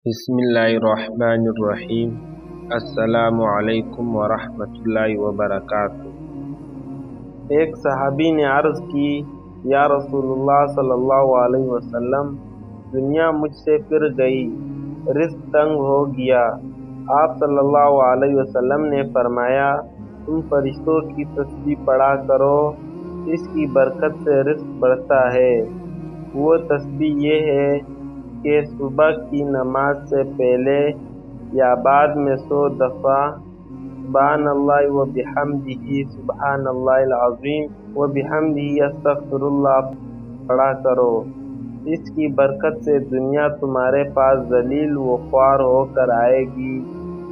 بسم اللہ الرحمن الرحیم۔ السلام علیکم ورحمۃ اللہ وبرکاتہ۔ ایک صحابی نے عرض کی، یا رسول اللہ صلی اللہ علیہ وسلم، دنیا مجھ سے پھر گئی، رزق تنگ ہو گیا۔ آپ صلی اللہ علیہ وسلم نے فرمایا، تم فرشتوں کی تسبیح پڑھا کرو، اس کی برکت سے رزق بڑھتا ہے۔ وہ تسبیح یہ ہے کہ صبح کی نماز سے پہلے یا بعد میں 100 دفعہ سبحان اللہ و بحمدہ سبحان اللہ العظیم و بحمدہ استغفر اللہ پڑھا کرو۔ اس کی برکت سے دنیا تمہارے پاس ذلیل و خوار ہو کر آئے گی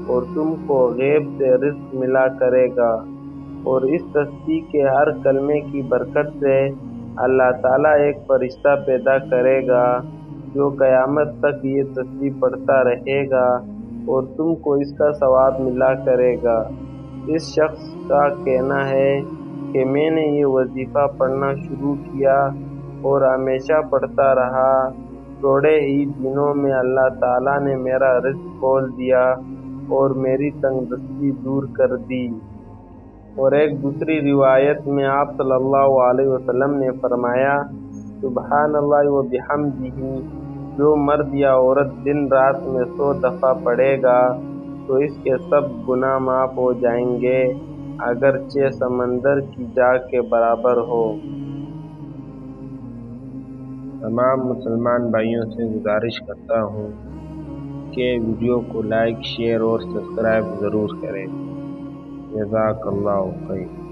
اور تم کو غیب سے رزق ملا کرے گا، اور اس تسبیح کے ہر کلمے کی برکت سے اللہ تعالیٰ ایک فرشتہ پیدا کرے گا جو قیامت تک یہ تسبیح پڑھتا رہے گا اور تم کو اس کا ثواب ملا کرے گا۔ اس شخص کا کہنا ہے کہ میں نے یہ وظیفہ پڑھنا شروع کیا اور ہمیشہ پڑھتا رہا، تھوڑے ہی دنوں میں اللہ تعالیٰ نے میرا رزق کھول دیا اور میری تنگ دستی دور کر دی۔ اور ایک دوسری روایت میں آپ صلی اللہ علیہ وسلم نے فرمایا، سبحان اللہ و بحمدہ جو مرد یا عورت دن رات میں 100 دفعہ پڑھے گا تو اس کے سب گناہ معاف ہو جائیں گے، اگرچہ سمندر کی جاگ کے برابر ہو۔ تمام مسلمان بھائیوں سے گزارش کرتا ہوں کہ ویڈیو کو لائک، شیئر اور سبسکرائب ضرور کریں۔ جزاک اللہ خیر۔